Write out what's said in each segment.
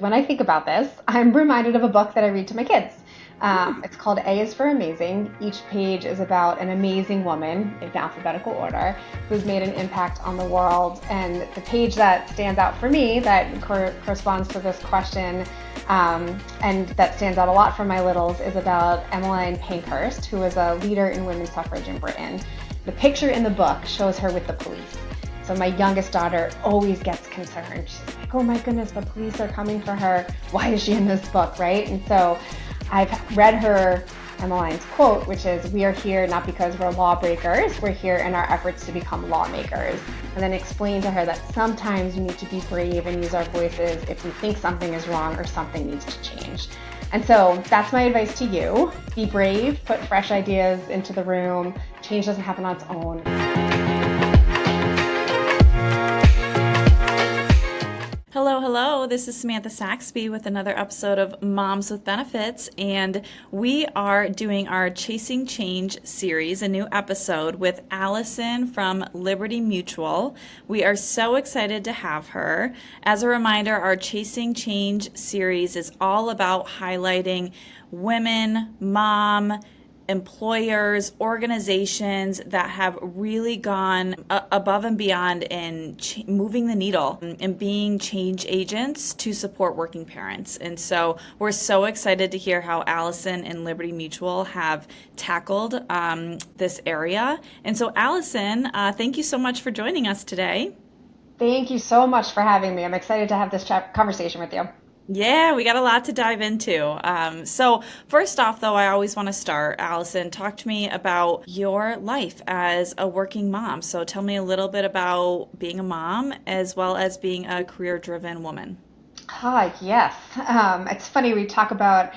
When I think about this, I'm reminded of a book that I read to my kids. It's called A is for Amazing. Each page is about an amazing woman in alphabetical order who's made an impact on the world. And the page that stands out for me that corresponds to this question and that stands out a lot for my littles is about Emmeline Pankhurst, who was a leader in women's suffrage in Britain. The picture in the book shows her with the police. So my youngest daughter always gets concerned. She's like, oh my goodness, the police are coming for her. Why is she in this book, right? And so I've read her Emmeline's quote, which is, we are here not because we're lawbreakers, we're here in our efforts to become lawmakers. And then explain to her that sometimes we need to be brave and use our voices if we think something is wrong or something needs to change. And so that's my advice to you. Be brave, put fresh ideas into the room. Change doesn't happen on its own. Hello, hello. This is Samantha Saxby with another episode of Moms with Benefits, and we are doing our Chasing Change series, a new episode with Alison from Liberty Mutual. We are so excited to have her. As a reminder, our Chasing Change series is all about highlighting women, mom, employers, organizations that have really gone above and beyond in moving the needle and being change agents to support working parents. And so we're so excited to hear how Alison and Liberty Mutual have tackled this area. And so Alison, thank you so much for joining us today. Thank you so much for having me. I'm excited to have this conversation with you. Yeah, we got a lot to dive into. So first off, though, I always want to start, Allison, talk to me about your life as a working mom. So tell me a little bit about being a mom as well as being a career-driven woman. Yes. It's funny, we talk about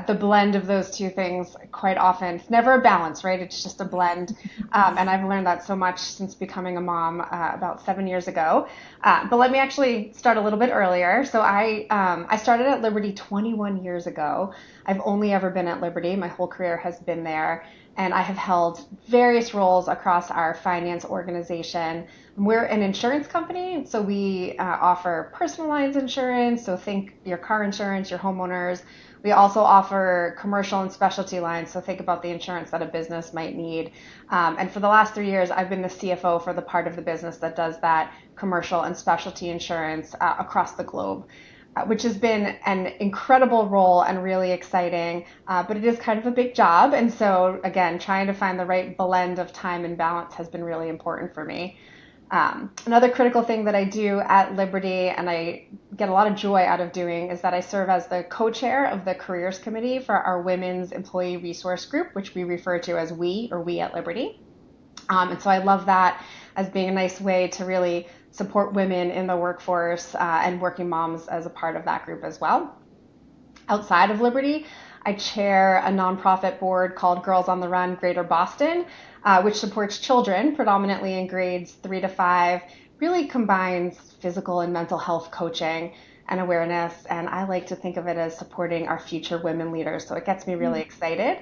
the blend of those two things quite often. It's never a balance, right? It's just a blend. And I've learned that so much since becoming a mom about 7 years ago. But let me actually start a little bit earlier. So I started at Liberty 21 years ago. I've only ever been at Liberty. My whole career has been there. And I have held various roles across our finance organization. We're an insurance company, so we offer personal lines insurance, so think your car insurance, your homeowners. We also offer commercial and specialty lines, so think about the insurance that a business might need. And for the last 3 years, I've been the CFO for the part of the business that does that commercial and specialty insurance across the globe, which has been an incredible role and really exciting, but it is kind of a big job. And so, again, trying to find the right blend of time and balance has been really important for me. Another critical thing that I do at Liberty, and I get a lot of joy out of doing, is that I serve as the co-chair of the careers committee for our women's employee resource group, which we refer to as we at Liberty. And so I love that as being a nice way to really support women in the workforce and working moms as a part of that group as well. Outside of Liberty, I chair a nonprofit board called Girls on the Run Greater Boston, which supports children predominantly in grades 3 to 5, really combines physical and mental health coaching and awareness. And I like to think of it as supporting our future women leaders. So it gets me really excited.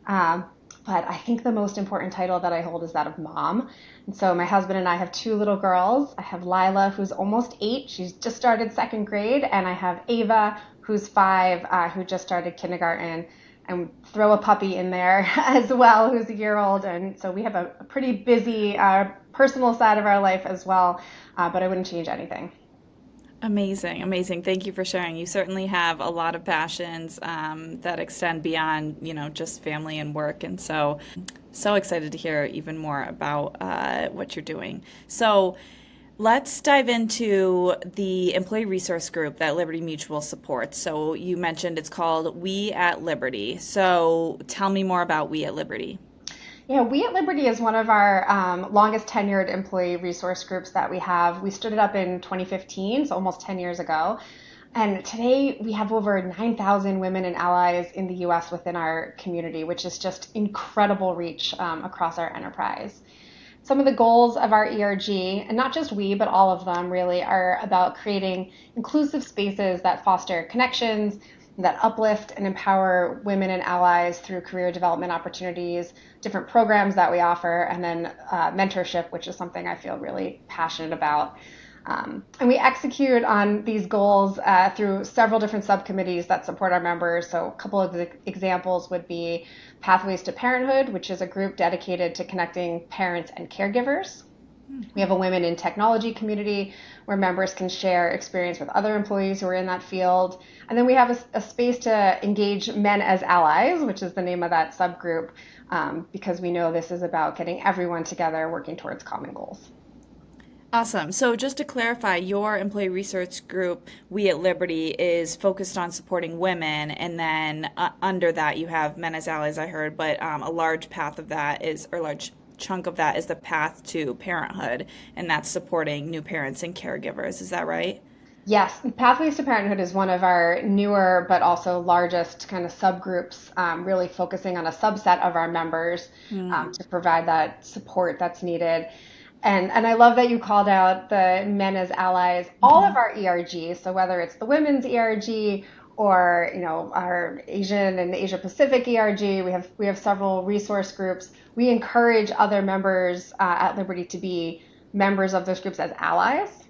But I think the most important title that I hold is that of mom. And so my husband and I have two little girls. I have Lila, who's almost 8. She's just started second grade. And I have Ava, who's 5, who just started kindergarten. And throw a puppy in there as well, who's a year old. And so we have a pretty busy personal side of our life as well. But I wouldn't change anything. Amazing, amazing. Thank you for sharing. You certainly have a lot of passions that extend beyond, just family and work. And so excited to hear even more about what you're doing. So let's dive into the employee resource group that Liberty Mutual supports. So you mentioned it's called We at Liberty. So tell me more about We at Liberty. Yeah, We at Liberty is one of our longest tenured employee resource groups that we have. We stood it up in 2015, so almost 10 years ago. And today we have over 9,000 women and allies in the US within our community, which is just incredible reach across our enterprise. Some of the goals of our ERG, and not just we, but all of them really, are about creating inclusive spaces that foster connections, that uplift and empower women and allies through career development opportunities, different programs that we offer, and then mentorship, which is something I feel really passionate about. And we execute on these goals through several different subcommittees that support our members. So a couple of the examples would be Pathways to Parenthood, which is a group dedicated to connecting parents and caregivers. We have a women in technology community where members can share experience with other employees who are in that field. And then we have a space to engage men as allies, which is the name of that subgroup, because we know this is about getting everyone together working towards common goals. Awesome. So just to clarify, your employee research group, We at Liberty, is focused on supporting women, and then under that you have men as allies, I heard, but a large path of that is, or large chunk of that is the path to parenthood, and that's supporting new parents and caregivers. Is that right? Yes, Pathways to Parenthood is one of our newer but also largest kind of subgroups, really focusing on a subset of our members to provide that support that's needed. And I love that you called out the men as allies. All of our ERGs, so whether it's the women's ERG or our Asian and Asia Pacific ERG, we have several resource groups. We encourage other members at Liberty to be members of those groups as allies.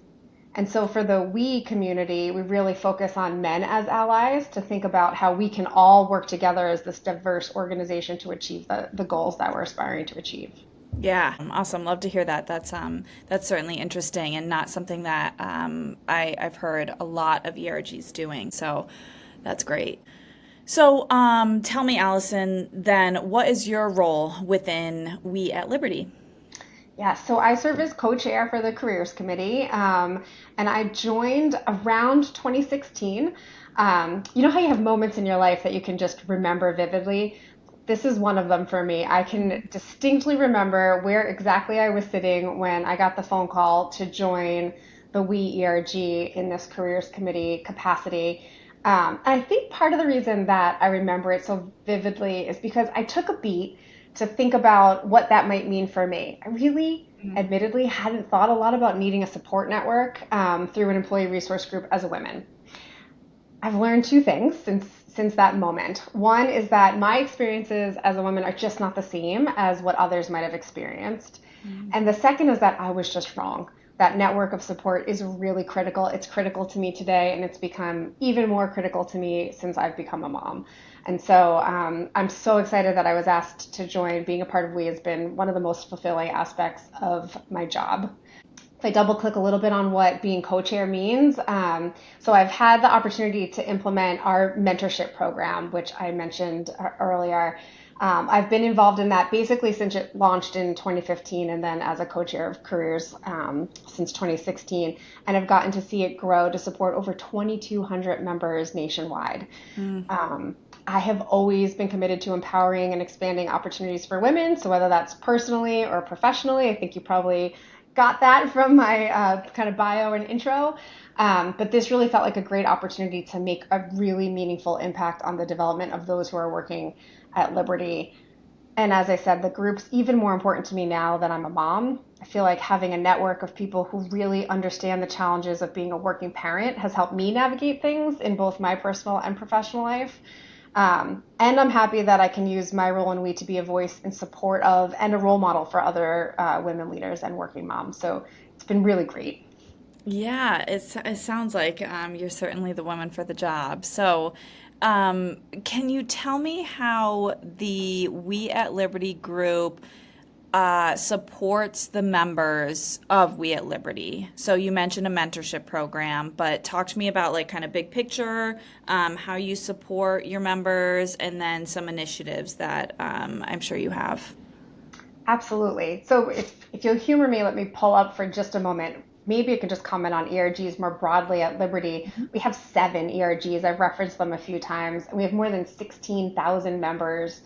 And so for the we community, we really focus on men as allies to think about how we can all work together as this diverse organization to achieve the goals that we're aspiring to achieve. Yeah, awesome. Love to hear that. That's certainly interesting and not something that I've heard a lot of ERGs doing. So that's great. So tell me, Allison, then what is your role within We at Liberty? Yeah, so I serve as co-chair for the Careers Committee, and I joined around 2016. You know how you have moments in your life that you can just remember vividly? This is one of them for me. I can distinctly remember where exactly I was sitting when I got the phone call to join the We ERG in this Careers Committee capacity. And I think part of the reason that I remember it so vividly is because I took a beat to think about what that might mean for me. I really, admittedly, hadn't thought a lot about needing a support network through an employee resource group as a woman. I've learned two things since that moment. One is that my experiences as a woman are just not the same as what others might have experienced. And the second is that I was just wrong. That network of support is really critical. It's critical to me today, and it's become even more critical to me since I've become a mom. And so I'm so excited that I was asked to join. Being a part of We has been one of the most fulfilling aspects of my job. If I double click a little bit on what being co-chair means, so I've had the opportunity to implement our mentorship program, which I mentioned earlier. I've been involved in that basically since it launched in 2015 and then as a co-chair of careers since 2016. And I've gotten to see it grow to support over 2,200 members nationwide. I have always been committed to empowering and expanding opportunities for women. So whether that's personally or professionally, I think you probably got that from my kind of bio and intro. But this really felt like a great opportunity to make a really meaningful impact on the development of those who are working at Liberty. And as I said, the group's even more important to me now that I'm a mom. I feel like having a network of people who really understand the challenges of being a working parent has helped me navigate things in both my personal and professional life. And I'm happy that I can use my role in We to be a voice in support of and a role model for other women leaders and working moms. So it's been really great. Yeah, it sounds like you're certainly the woman for the job. So, can you tell me how the We at Liberty group supports the members of We at Liberty? So you mentioned a mentorship program, but talk to me about like kind of big picture, how you support your members, and then some initiatives that I'm sure you have. Absolutely. So if you'll humor me, let me pull up for just a moment. Maybe I could just comment on ERGs more broadly at Liberty. We have 7 ERGs. I've referenced them a few times. We have more than 16,000 members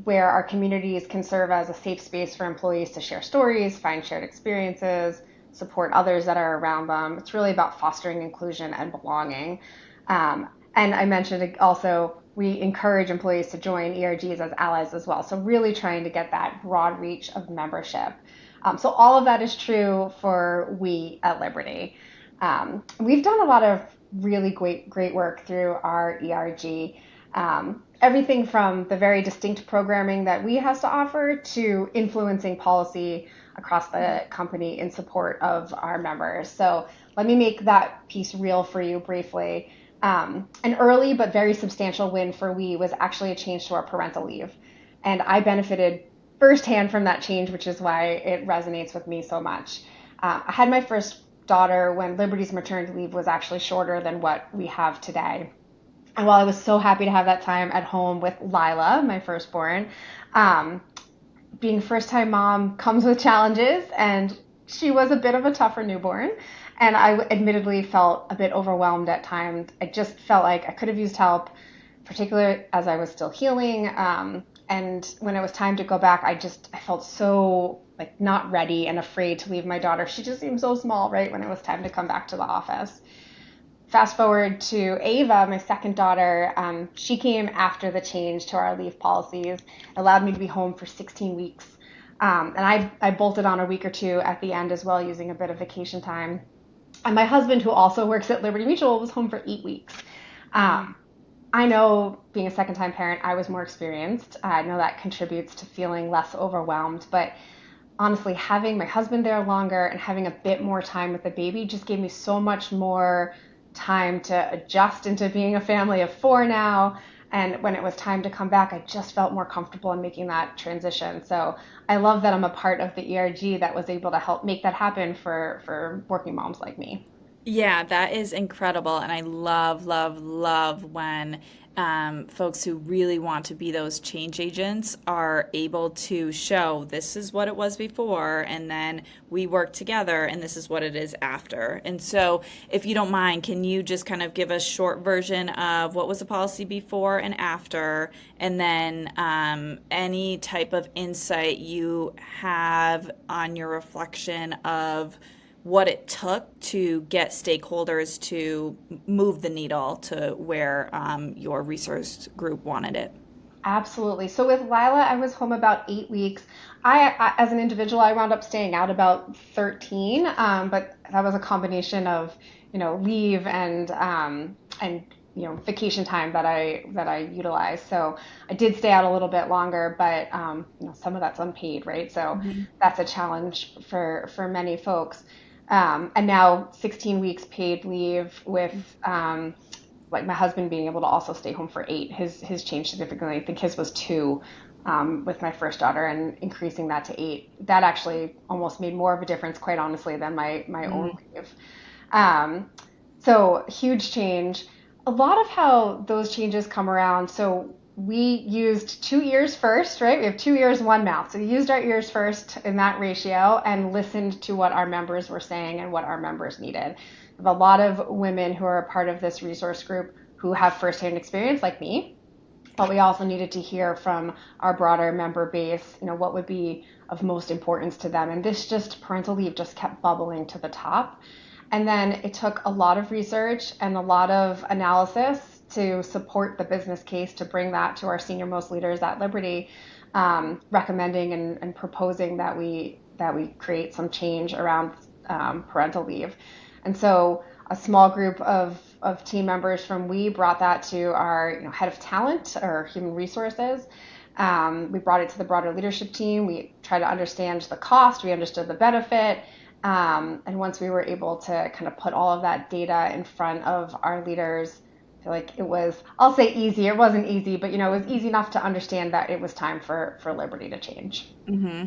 where our communities can serve as a safe space for employees to share stories, find shared experiences, support others that are around them. It's really about fostering inclusion and belonging. And I mentioned also, we encourage employees to join ERGs as allies as well. So really trying to get that broad reach of membership. So all of that is true for We at Liberty. We've done a lot of really great work through our ERG. everything from the very distinct programming that we has to offer to influencing policy across the company in support of our members. So let me make that piece real for you briefly. An early but very substantial win for we was actually a change to our parental leave. And I benefited firsthand from that change, which is why it resonates with me so much. I had my first daughter when Liberty's maternity leave was actually shorter than what we have today. And while I was so happy to have that time at home with Lila, my firstborn, um, being first time mom comes with challenges, and she was a bit of a tougher newborn. And I admittedly felt a bit overwhelmed at times. I just felt like I could have used help, particularly as I was still healing. And when it was time to go back, I felt so like not ready and afraid to leave my daughter. She just seemed so small, right, when it was time to come back to the office. Fast forward to Ava, my second daughter. She came after the change to our leave policies, allowed me to be home for 16 weeks. And I bolted on a week or two at the end as well, using a bit of vacation time. And my husband, who also works at Liberty Mutual, was home for 8 weeks. Um, I know being a second time parent, I was more experienced. I know that contributes to feeling less overwhelmed. But honestly, having my husband there longer and having a bit more time with the baby just gave me so much more time to adjust into being a family of four now. And when it was time to come back, I just felt more comfortable in making that transition. So I love that I'm a part of the ERG that was able to help make that happen for working moms like me. Yeah, that is incredible. And I love, love, love when folks who really want to be those change agents are able to show this is what it was before, and then we work together, and this is what it is after. And so, if you don't mind, can you just kind of give a short version of what was the policy before and after, and then any type of insight you have on your reflection of what it took to get stakeholders to move the needle to where your resource group wanted it. Absolutely. So with Lila, I was home about 8 weeks. As an individual, I wound up staying out about 13, but that was a combination of, leave and vacation time that I utilized. So I did stay out a little bit longer, but some of that's unpaid, right? So Mhm. that's a challenge for many folks. And now 16 weeks paid leave with like my husband being able to also stay home for 8. His changed significantly. I think his was 2 with my first daughter, and increasing that to 8. That actually almost made more of a difference, quite honestly, than my own leave. Um, so huge change. A lot of how those changes come around. So we used 2 ears first, right? We have 2 ears, one mouth. So we used our ears first in that ratio and listened to what our members were saying and what our members needed. We have a lot of women who are a part of this resource group who have firsthand experience like me, but we also needed to hear from our broader member base, what would be of most importance to them. And this just parental leave just kept bubbling to the top. And then it took a lot of research and a lot of analysis to support the business case to bring that to our senior most leaders at Liberty, recommending and proposing that we create some change around parental leave. And so a small group of team members from we brought that to our head of talent or human resources. We brought it to the broader leadership team. We tried to understand the cost. We understood the benefit. And once we were able to kind of put all of that data in front of our leaders, I feel like it was, I'll say easy. It wasn't easy, but it was easy enough to understand that it was time for Liberty to change. Hmm.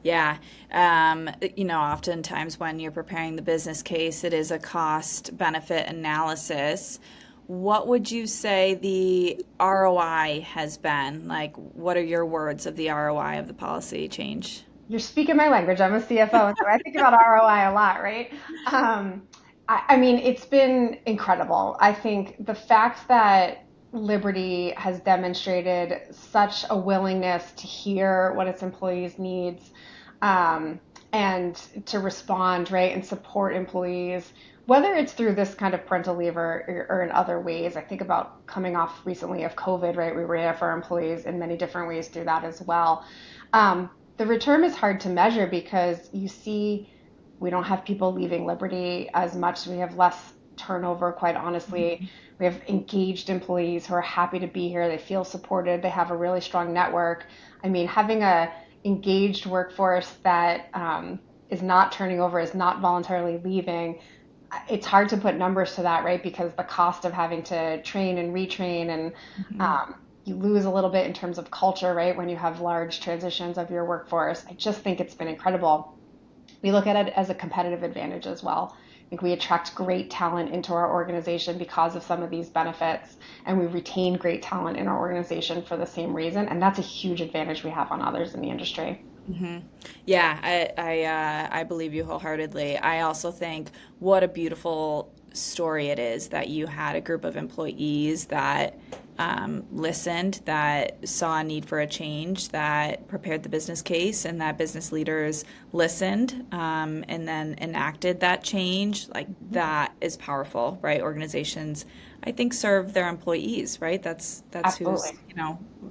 Yeah. Oftentimes when you're preparing the business case, it is a cost benefit analysis. What would you say the ROI has been? Like, what are your words of the ROI of the policy change? You're speaking my language. I'm a CFO, and so I think about ROI a lot, right? I mean, it's been incredible. I think the fact that Liberty has demonstrated such a willingness to hear what its employees' needs, and to respond, right, and support employees, whether it's through this kind of parental leave or in other ways. I think about coming off recently of COVID, right? We were there for our employees in many different ways through that as well. The return is hard to measure because you see we don't have people leaving Liberty as much. We have less turnover, quite honestly. We have engaged employees who are happy to be here. They feel supported. They have a really strong network. I mean, having a engaged workforce that is not turning over, is not voluntarily leaving, it's hard to put numbers to that, right? Because the cost of having to train and retrain and Mhm. you lose a little bit in terms of culture, right? When you have large transitions of your workforce. I just think it's been incredible. We look at it as a competitive advantage as well. I think we attract great talent into our organization because of some of these benefits, and we retain great talent in our organization for the same reason. And that's a huge advantage we have on others in the industry. Hmm. Yeah, I believe you wholeheartedly. I also think what a beautiful story it is that you had a group of employees that listened, that saw a need for a change, that prepared the business case, and that business leaders listened and then enacted that change. Like that is powerful, right? Organizations, I think, serve their employees, right? That's who's, Absolutely.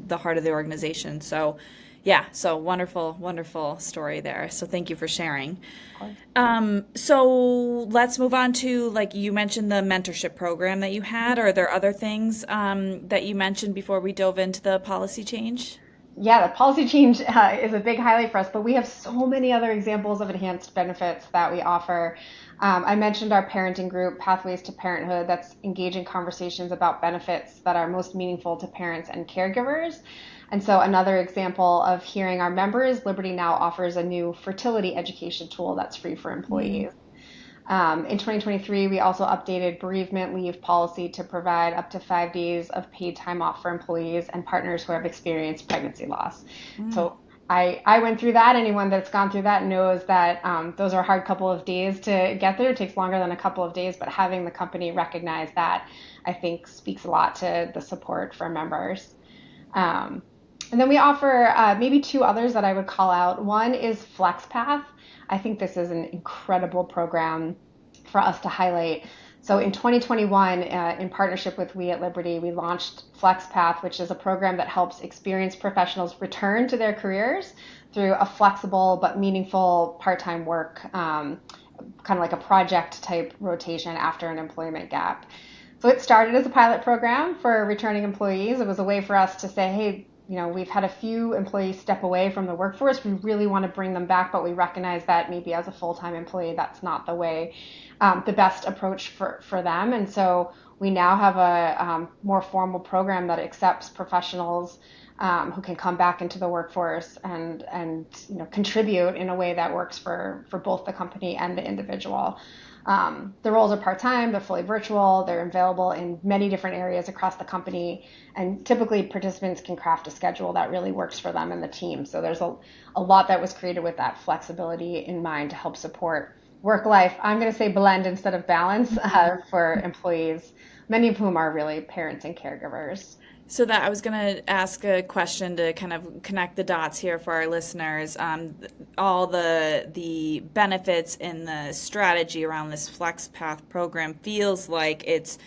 the heart of the organization. So yeah, so wonderful, wonderful story there. So thank you for sharing. Of course. So let's move on to, like, you mentioned the mentorship program that you had. Are there other things that you mentioned before we dove into the policy change? Yeah, the policy change is a big highlight for us, but we have so many other examples of enhanced benefits that we offer. I mentioned our parenting group, Pathways to Parenthood, that's engaging conversations about benefits that are most meaningful to parents and caregivers. And so, another example of hearing our members, Liberty Now offers a new fertility education tool that's free for employees. In 2023, we also updated bereavement leave policy to provide up to 5 days of paid time off for employees and partners who have experienced pregnancy loss. Mm. So I went through that. Anyone that's gone through that knows that those are a hard couple of days to get there. It takes longer than a couple of days, but having the company recognize that, I think, speaks a lot to the support for members. Um, and then we offer maybe two others that I would call out. One is FlexPath. I think this is an incredible program for us to highlight. So in 2021, in partnership with We at Liberty, we launched FlexPath, which is a program that helps experienced professionals return to their careers through a flexible but meaningful part-time work, kind of like a project type rotation after an employment gap. So it started as a pilot program for returning employees. It was a way for us to say, hey, we've had a few employees step away from the workforce. We really want to bring them back, but we recognize that maybe as a full-time employee, that's not the way, the best approach for them. And so we now have a more formal program that accepts professionals who can come back into the workforce and contribute in a way that works for both the company and the individual. The roles are part-time, they're fully virtual, they're available in many different areas across the company, and typically participants can craft a schedule that really works for them and the team. So there's a lot that was created with that flexibility in mind to help support work life. I'm going to say blend instead of balance for employees, many of whom are really parents and caregivers. So that I was going to ask a question to kind of connect the dots here for our listeners. All the benefits and the strategy around this FlexPath program feels like it's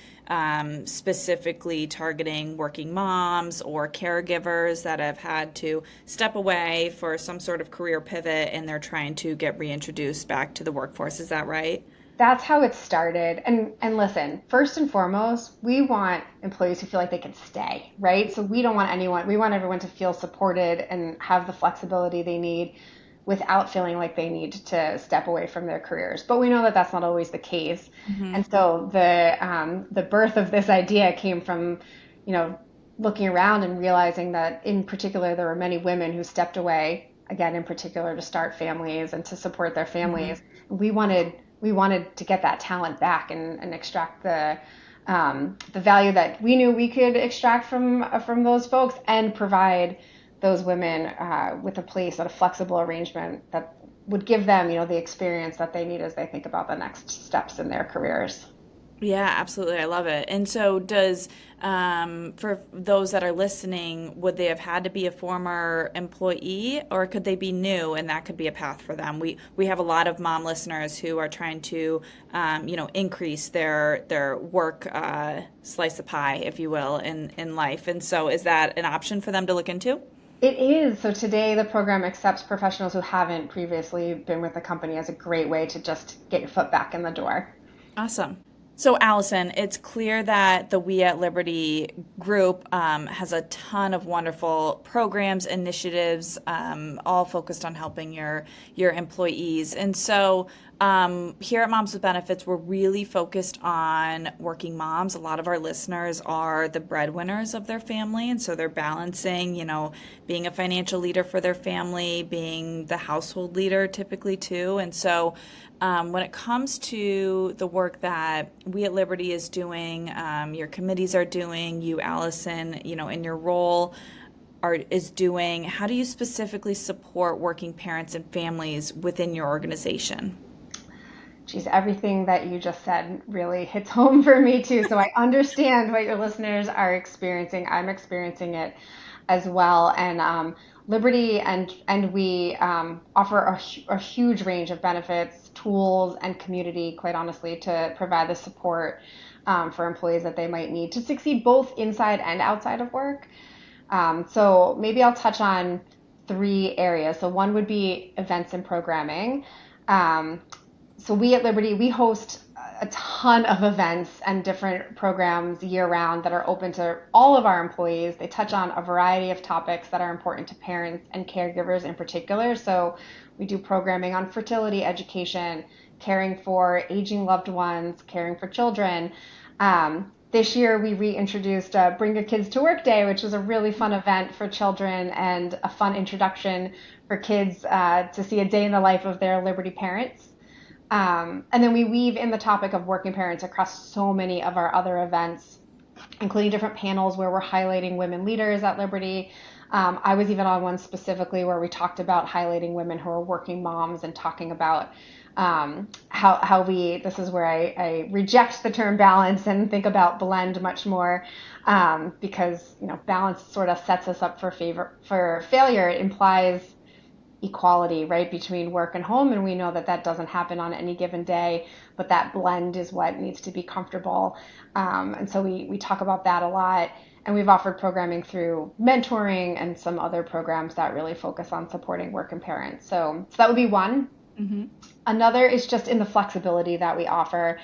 specifically targeting working moms or caregivers that have had to step away for some sort of career pivot and they're trying to get reintroduced back to the workforce. Is that right? That's how it started. And listen, first and foremost, we want employees who feel like they can stay, right? So we don't want anyone, we want everyone to feel supported and have the flexibility they need without feeling like they need to step away from their careers. But we know that that's not always the case. Hmm. And so the birth of this idea came from, you know, looking around and realizing that in particular there were many women who stepped away, again in particular to start families and to support their Hmm. families. We wanted to get that talent back and extract the value that we knew we could extract from those folks and provide those women with a place at a flexible arrangement that would give them, the experience that they need as they think about the next steps in their careers. Yeah, absolutely. I love it. And so, for those that are listening, would they have had to be a former employee or could they be new and that could be a path for them? We have a lot of mom listeners who are trying to, increase their work slice of pie, if you will, in life. And so, is that an option for them to look into? It is. So today the program accepts professionals who haven't previously been with the company as a great way to just get your foot back in the door. Awesome. So, Allison, it's clear that the We at Liberty group has a ton of wonderful programs, initiatives, all focused on helping your employees. And so, here at Moms with Benefits, we're really focused on working moms. A lot of our listeners are the breadwinners of their family, and so they're balancing, being a financial leader for their family, being the household leader typically too. And so, when it comes to the work that We at Liberty is doing, your committees are doing, you, Allison, in your role is doing, how do you specifically support working parents and families within your organization? Geez, everything that you just said really hits home for me too. So I understand what your listeners are experiencing. I'm experiencing it as well. And Liberty and we offer a huge range of benefits, tools, and community, quite honestly, to provide the support for employees that they might need to succeed both inside and outside of work. So maybe I'll touch on three areas. So one would be events and programming. Um, so we at Liberty, we host a ton of events and different programs year round that are open to all of our employees. They touch on a variety of topics that are important to parents and caregivers in particular. So we do programming on fertility education, caring for aging loved ones, caring for children. This year we reintroduced Bring Your Kids to Work Day, which was a really fun event for children and a fun introduction for kids to see a day in the life of their Liberty parents. And then we weave in the topic of working parents across so many of our other events, including different panels where we're highlighting women leaders at Liberty. I was even on one specifically where we talked about highlighting women who are working moms and talking about how this is where I reject the term balance and think about blend much more, because, balance sort of sets us up for failure. It implies equality, right, between work and home. And we know that that doesn't happen on any given day, but that blend is what needs to be comfortable. And so we talk about that a lot. And we've offered programming through mentoring and some other programs that really focus on supporting working parents. So that would be one. Mm-hmm. Another is just in the flexibility that we offer.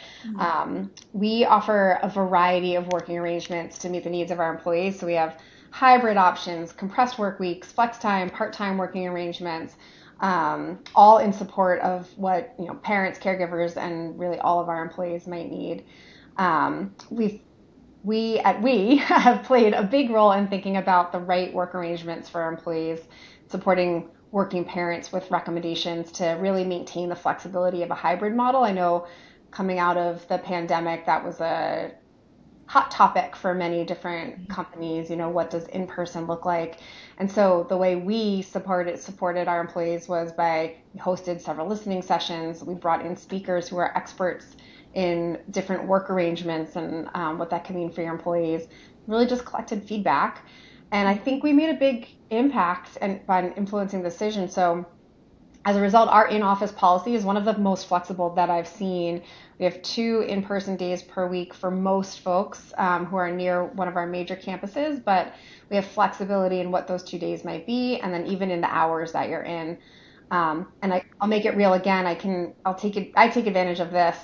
We offer a variety of working arrangements to meet the needs of our employees. So we have hybrid options, compressed work weeks, flex time, part-time working arrangements, all in support of what parents, caregivers, and really all of our employees might need. We have played a big role in thinking about the right work arrangements for our employees, supporting working parents with recommendations to really maintain the flexibility of a hybrid model. I know coming out of the pandemic, that was a hot topic for many different companies. What does in-person look like? And so the way we supported our employees was by we hosted several listening sessions. We brought in speakers who are experts in different work arrangements and what that can mean for your employees. Really just collected feedback. And I think we made a big impact by influencing the decision. So as a result, our in-office policy is one of the most flexible that I've seen. We have 2 in-person days per week for most folks who are near one of our major campuses, but we have flexibility in what those 2 days might be, and then even in the hours that you're in. I'll make it real again. I take advantage of this.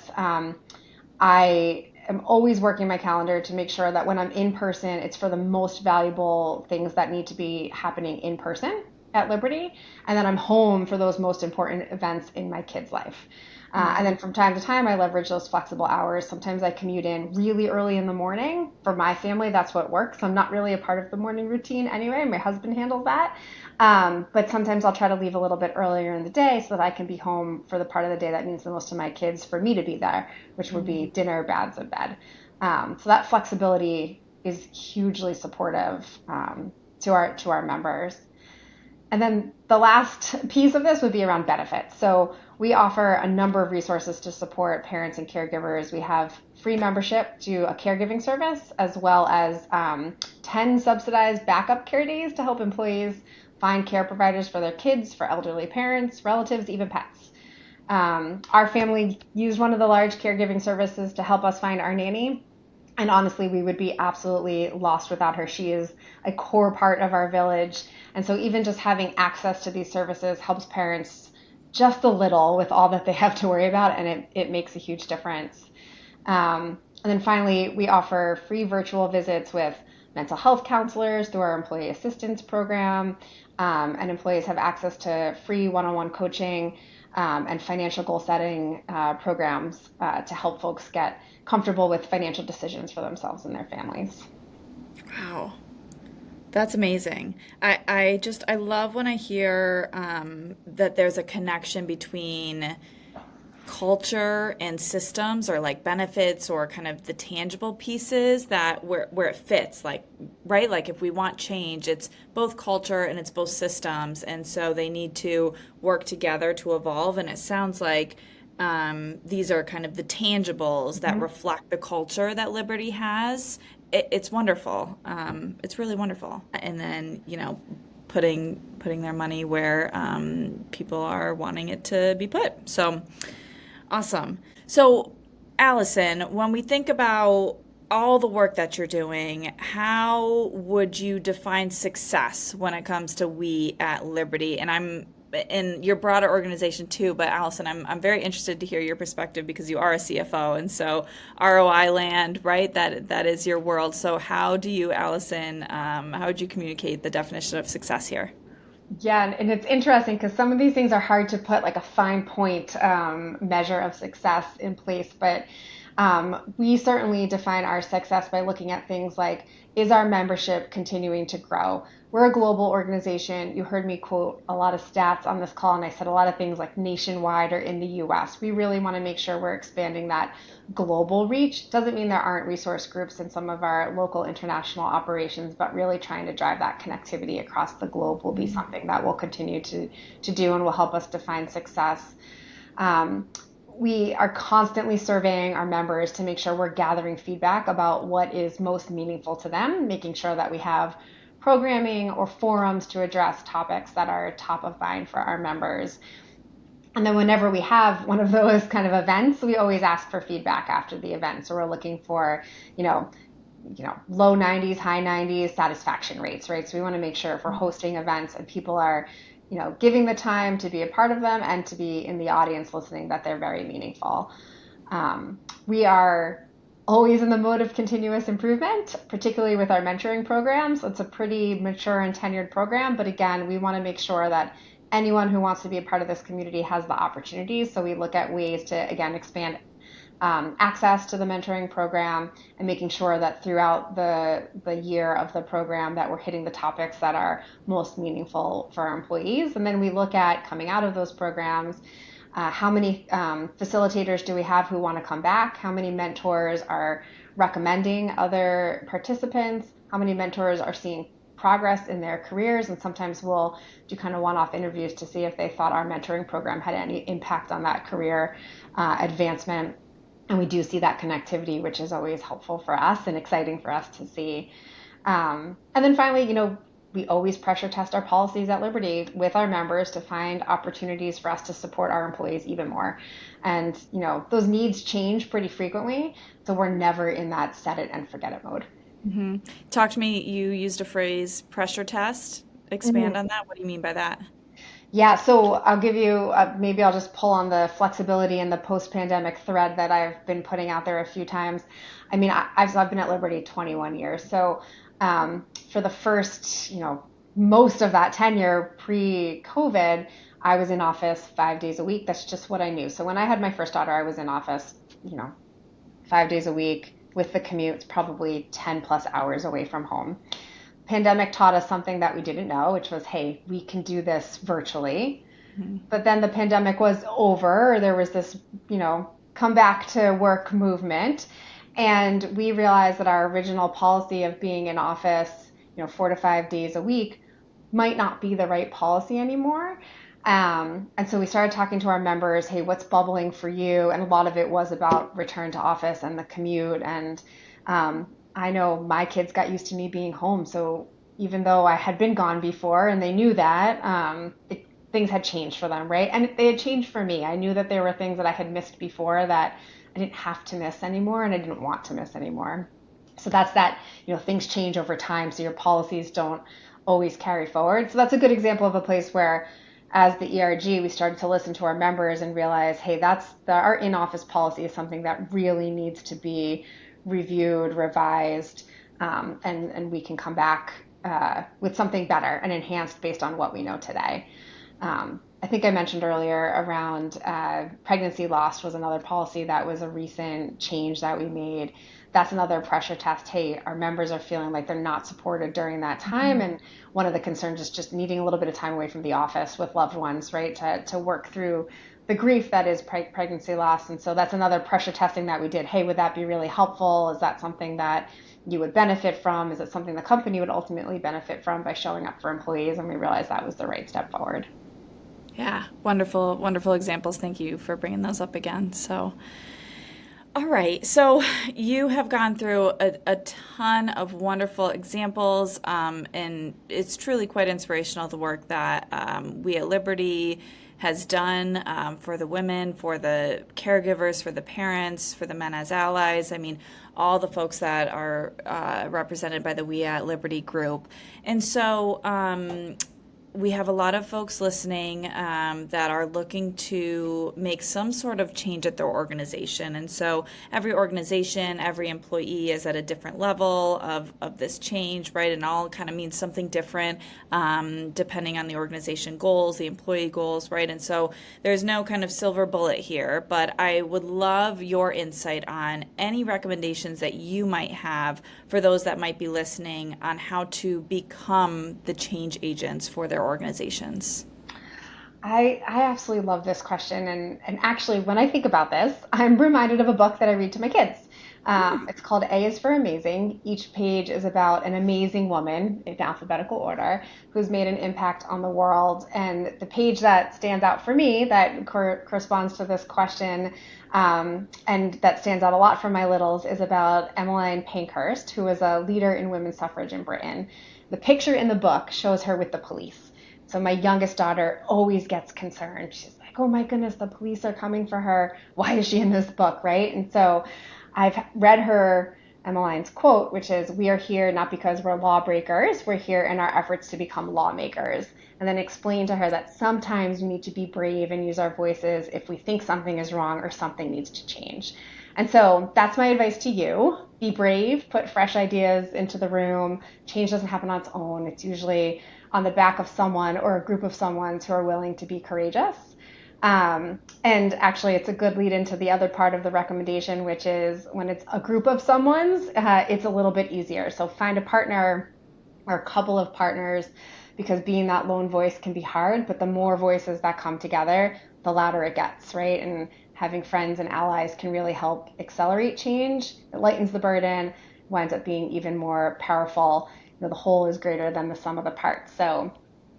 I am always working my calendar to make sure that when I'm in person, it's for the most valuable things that need to be happening in person at Liberty, and then I'm home for those most important events in my kid's life. And then from time to time, I leverage those flexible hours. Sometimes I commute in really early in the morning. For my family, that's what works. I'm not really a part of the morning routine anyway. My husband handles that. But sometimes I'll try to leave a little bit earlier in the day so that I can be home for the part of the day that means the most to my kids for me to be there, which would be dinner, baths, and bed. So that flexibility is hugely supportive to our members. And then the last piece of this would be around benefits. So we offer a number of resources to support parents and caregivers. We have free membership to a caregiving service, as well as 10 subsidized backup care days to help employees find care providers for their kids, for elderly parents, relatives, even pets. Our family used one of the large caregiving services to help us find our nanny. And honestly, we would be absolutely lost without her. She is a core part of our village. And so even just having access to these services helps parents just a little with all that they have to worry about, and it makes a huge difference. And then finally, we offer free virtual visits with mental health counselors through our employee assistance program. And employees have access to free one-on-one coaching and financial goal setting programs to help folks get comfortable with financial decisions for themselves and their families. Wow. That's amazing. I love when I hear that there's a connection between culture and systems or like benefits or kind of the tangible pieces that where it fits, like, right, like if we want change, it's both culture and it's both systems, and so they need to work together to evolve. And it sounds like these are kind of the tangibles that Mhm. reflect the culture that Liberty has. It's wonderful. It's really wonderful. And then, putting their money where people are wanting it to be put. So awesome. So, Allison, when we think about all the work that you're doing, how would you define success when it comes to we at Liberty? And I'm in your broader organization too, but Allison, I'm very interested to hear your perspective because you are a CFO, and so ROI land, right? That is your world. So, how do you, Allison, how would you communicate the definition of success here? Yeah, and it's interesting because some of these things are hard to put like a fine point measure of success in place, but we certainly define our success by looking at things like, is our membership continuing to grow? We're a global organization. You heard me quote a lot of stats on this call, and I said a lot of things like nationwide or in the US. We really want to make sure we're expanding that global reach. Doesn't mean there aren't resource groups in some of our local international operations, but really trying to drive that connectivity across the globe will be something that we'll continue to do and will help us define success. Um, we are constantly surveying our members to make sure we're gathering feedback about what is most meaningful to them, making sure that we have programming or forums to address topics that are top of mind for our members. And then whenever we have one of those kind of events, we always ask for feedback after the event. So we're looking for, you know, low 90s, high 90s satisfaction rates, right? So we want to make sure if we're hosting events and people are, giving the time to be a part of them and to be in the audience listening, that they're very meaningful. We are always in the mode of continuous improvement, particularly with our mentoring programs. It's a pretty mature and tenured program, but again, we want to make sure that anyone who wants to be a part of this community has the opportunities. So we look at ways to, again, expand access to the mentoring program and making sure that throughout the year of the program that we're hitting the topics that are most meaningful for our employees. And then we look at coming out of those programs, how many facilitators do we have who want to come back? How many mentors are recommending other participants? How many mentors are seeing progress in their careers? And sometimes we'll do kind of one-off interviews to see if they thought our mentoring program had any impact on that career advancement. And we do see that connectivity, which is always helpful for us and exciting for us to see. And then finally, we always pressure test our policies at Liberty with our members to find opportunities for us to support our employees even more. And, those needs change pretty frequently. So we're never in that set it and forget it mode. Hmm. Talk to me. You used a phrase, pressure test. Expand on that. What do you mean by that? Yeah, so I'll give you, maybe I'll just pull on the flexibility and the post-pandemic thread that I've been putting out there a few times. I mean, I've been at Liberty 21 years. So for the first, most of that tenure pre-COVID, I was in office 5 days a week. That's just what I knew. So when I had my first daughter, I was in office, 5 days a week with the commute, probably 10 plus hours away from home. Pandemic taught us something that we didn't know, which was, hey, we can do this virtually. Mhm. But then the pandemic was over. There was this, come back to work movement. And we realized that our original policy of being in office, 4 to 5 days a week might not be the right policy anymore. And so we started talking to our members, hey, what's bubbling for you? And a lot of it was about return to office and the commute. And I know my kids got used to me being home. So even though I had been gone before and they knew that, things had changed for them, right? And they had changed for me. I knew that there were things that I had missed before that I didn't have to miss anymore and I didn't want to miss anymore. So that's that, things change over time. So your policies don't always carry forward. So that's a good example of a place where as the ERG, we started to listen to our members and realize, hey, our in-office policy is something that really needs to be reviewed, revised, and we can come back with something better and enhanced based on what we know today. I think I mentioned earlier around pregnancy loss was another policy that was a recent change that we made. That's another pressure test. Hey, our members are feeling like they're not supported during that time. And one of the concerns is just needing a little bit of time away from the office with loved ones, right, to work through the grief that is pregnancy loss. And so that's another pressure testing that we did. Hey, would that be really helpful? Is that something that you would benefit from? Is it something the company would ultimately benefit from by showing up for employees? And we realized that was the right step forward. Yeah, wonderful, wonderful examples. Thank you for bringing those up again. All right. So you have gone through a ton of wonderful examples, and it's truly quite inspirational the work that we at Liberty has done for the women, for the caregivers, for the parents, for the men as allies. I mean, all the folks that are represented by the We at Liberty group. And so, we have a lot of folks listening that are looking to make some sort of change at their organization. And so every organization, every employee is at a different level of this change, right? And all kind of means something different depending on the organization goals, the employee goals, right? And so there's no kind of silver bullet here, but I would love your insight on any recommendations that you might have for those that might be listening on how to become the change agents for their organizations. I absolutely love this question. And actually, when I think about this, I'm reminded of a book that I read to my kids. It's called A is for Amazing. Each page is about an amazing woman in alphabetical order who's made an impact on the world. And the page that stands out for me that corresponds to this question and that stands out a lot for my littles is about Emmeline Pankhurst, who was a leader in women's suffrage in Britain. The picture in the book shows her with the police. So my youngest daughter always gets concerned. She's like, oh my goodness, the police are coming for her. Why is she in this book, right? And so I've read her Emmeline's quote, which is, we are here not because we're lawbreakers, we're here in our efforts to become lawmakers. And then explain to her that sometimes we need to be brave and use our voices if we think something is wrong or something needs to change. And so that's my advice to you. Be brave, put fresh ideas into the room. Change doesn't happen on its own. It's usually on the back of someone or a group of someone's who are willing to be courageous. And actually, it's a good lead into the other part of the recommendation, which is when it's a group of someone's, it's a little bit easier. So find a partner or a couple of partners, because being that lone voice can be hard, but the more voices that come together, the louder it gets, right? And having friends and allies can really help accelerate change. It lightens the burden, winds up being even more powerful. The whole is greater than the sum of the parts. So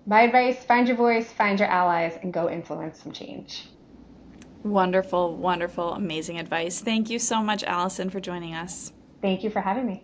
my advice, find your voice, find your allies, and go influence some change. Wonderful, wonderful, amazing advice. Thank you so much, Allison, for joining us. Thank you for having me.